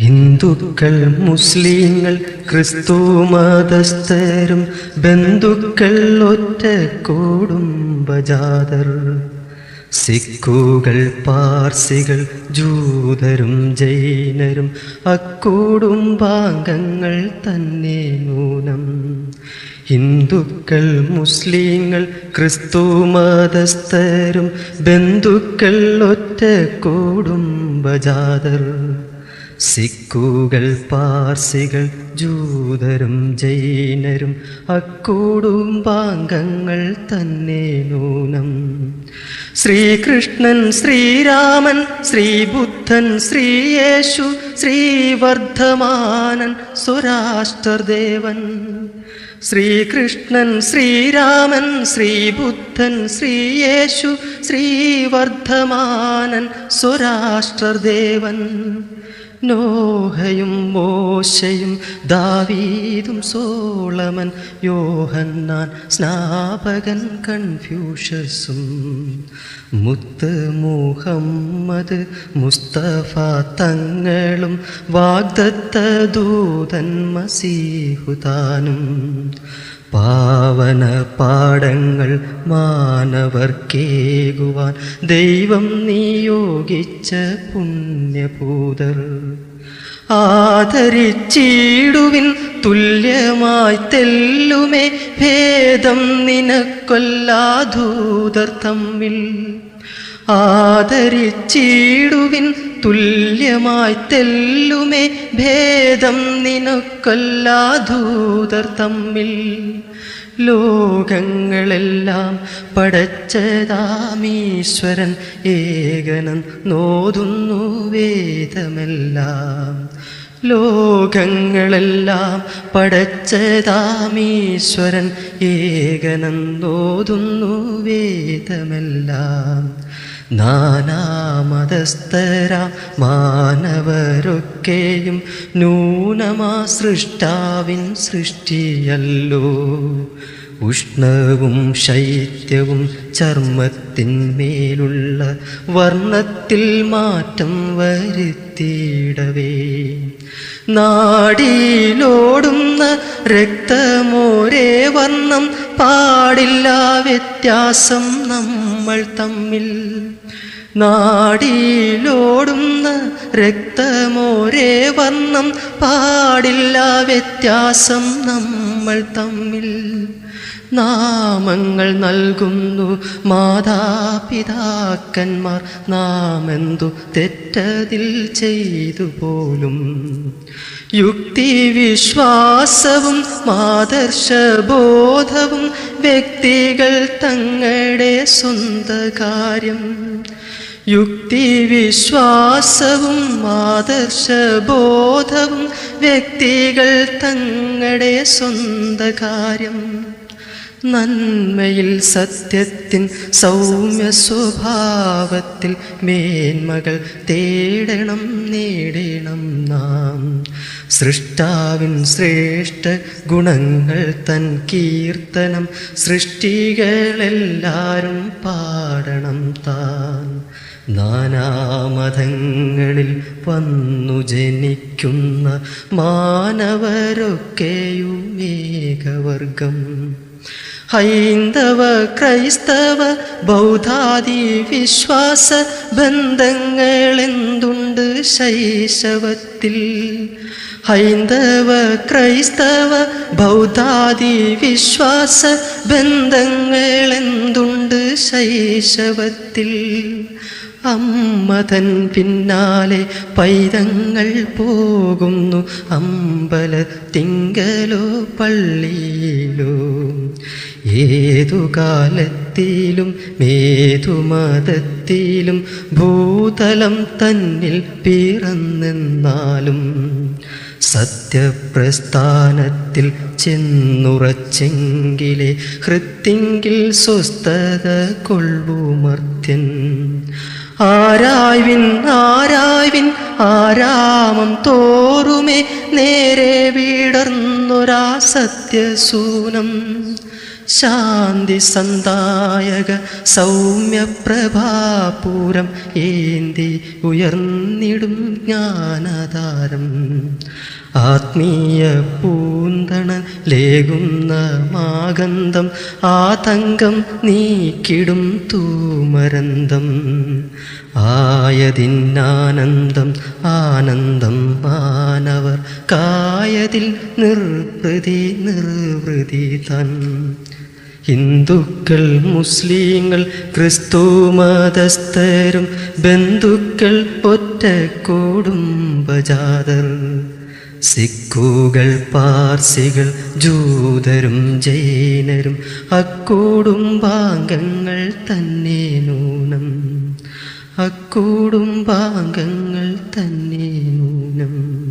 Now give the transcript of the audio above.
ഹിന്ദുക്കൾ, മുസ്ലിങ്ങൾ, ക്രിസ്തു മതസ്ഥരും ബന്ധുക്കൾ, ഒറ്റ കുടുംബജാതർ. സിക്കുകൾ, പാർസികൾ, ജൂതരും ജൈനരും അക്കുടുംബാംഗങ്ങൾ തന്നെ നൂനം. ഹിന്ദുക്കൾ, മുസ്ലിങ്ങൾ, ക്രിസ്തു മതസ്ഥരും ബന്ധുക്കൾ, ഒറ്റ കുടുംബജാതർ. സിക്കുകൾ, പാർസികൾ, ജൂതരും ജൈനരും അക്കുടുംബാംഗങ്ങൾ തന്നെ നൂനം. ശ്രീകൃഷ്ണൻ, ശ്രീരാമൻ, ശ്രീബുദ്ധൻ, ശ്രീയേശു, ശ്രീവർദ്ധമാനൻ, സ്വരാഷ്ട്രദേവൻ. ശ്രീകൃഷ്ണൻ, ശ്രീരാമൻ, ശ്രീബുദ്ധൻ, ശ്രീയേശു, ശ്രീവർദ്ധമാനൻ, സ്വരാഷ്ട്രദേവൻ. നോഹയും മോശയും ദാവീദും സോളമൻ, യോഹന്നാൻ, സ്നാപകൻ, കൺഫ്യൂഷ്യസും, മുത്ത് മുഹമ്മദ്, മുസ്തഫ തങ്ങളും, വാഗ്ദത്ത ദൂതൻ മസീഹുതാനും. പാവന പാഠങ്ങൾ മാനവർക്കേകുവാൻ ദൈവം നിയോഗിച്ച പുണ്യപൂതർ. ആദരിച്ചിടുവിൻ തുല്യമായി തെല്ലുമേ ഭേദം നിനക്കൊല്ലാധൂതർ തമ്മിൽ. ആദരിച്ചിടുവിൻ തുല്യമായി തെല്ലുമേ ഭേദം നിനക്കൊല്ലാധൂതർ തമ്മിൽ. ലോകങ്ങളെല്ലാം പടച്ചതാമീശ്വരൻ ഏകനം നോതുന്നു വേദമെല്ലാം. ലോകങ്ങളെല്ലാം പടച്ചതാമീശ്വരൻ ഏകനം നോതുന്നു വേദമെല്ലാം. നാനാമതസ്ഥരാം മാനവരൊക്കെയും നൂനമാ സൃഷ്ടാവിൻ സൃഷ്ടിയല്ലോ. ഉഷ്ണവും ശൈത്യവും ചർമ്മത്തിന്മേലുള്ള വർണ്ണത്തിൽ മാറ്റം വരുത്തിയിടവേ. നാടിയിലോടുന്ന രക്തമോരേ വർണ്ണം, പാടില്ല വ്യത്യാസം നമ്മൾ തമ്മിൽ. നാടിയിലോടുന്ന രക്തമോരേ വർണ്ണം, പാടില്ല വ്യത്യാസം നമ്മൾ തമ്മിൽ. നാമങ്ങൾ നൽകുന്നു മാതാപിതാക്കന്മാർ, നാമെന്തു തെറ്റതിൽ ചെയ്തു പോലും. യുക്തി വിശ്വാസവും മാദർശബോധവും വ്യക്തികൾ തങ്ങളുടെ സ്വന്ത കാര്യം. യുക്തി വിശ്വാസവും മാദർശബോധവും വ്യക്തികൾ തങ്ങളുടെ സ്വന്ത കാര്യം. നന്മയിൽ സത്യത്തിൻ സൗമ്യ സ്വഭാവത്തിൽ മേന്മകൾ തേടണം നേടണം നാം. സൃഷ്ടാവിൻ ശ്രേഷ്ഠ ഗുണങ്ങൾ തൻ കീർത്തനം സൃഷ്ടികളെല്ലാരും പാടണം താൻ. നാനാമതങ്ങളിൽ വന്നു ജനിക്കുന്ന മാനവരൊക്കെയും ഏകവർഗം. ഹൈന്ദവ, ക്രൈസ്തവ, ബൗദ്ധാദി വിശ്വാസ ബന്ധങ്ങളെന്തുണ്ട് ശൈശവത്തിൽ. ഹൈന്ദവ, ക്രൈസ്തവ, ബൗദ്ധാദി വിശ്വാസ ബന്ധങ്ങളെന്തുണ്ട് ശൈശവത്തിൽ. അമ്മതൻ പിന്നാലെ പൈതങ്ങൾ പോകുന്നു, അമ്പലത്തിങ്കലോ പള്ളിയിലോ. ഏതു കാലത്തിലും ഏതു മതത്തിലും ഭൂതലം തന്നിൽ പിറന്നെന്നാലും സത്യപ്രസ്ഥാനത്തിൽ ചെന്നുറച്ചെങ്കിലേ ഹൃത്തിങ്കിൽ സ്വസ്ഥത കൊള്ളുമർത്യൻ. ആരായ്വിൻ ആരായ്വിൻ ആരാമം തോറുമേ നേരെ വിടർന്നൊരാ സത്യസൂനം. ശാന്തി സന്ദായക സൗമ്യപ്രഭാപൂരം ഏന്തി ഉയർന്നിടും ജ്ഞാനതാരം. ആത്മീയ പൂന്തണ ലേകുന്ന മാഗന്ധം ആതങ്കം നീക്കിടും തൂമരന്തം. ആയതിന്നാനന്ദം ആനന്ദം മാനവർ കായതിൽ നിർവൃതി തൻ. ഹിന്ദുക്കൾ മുസ്ലിങ്ങൾ ക്രിസ്തു മതസ്ഥരും ബന്ധുക്കൾ ഒറ്റ കുടുംബജാതർ. സിക്കുകൾ പാർസികൾ ജൂതരും ജൈനരും അക്കുടുംബാംഗങ്ങൾ തന്നെ നൂനം. അക്കുടുംബാംഗങ്ങൾ തന്നെ നൂനം.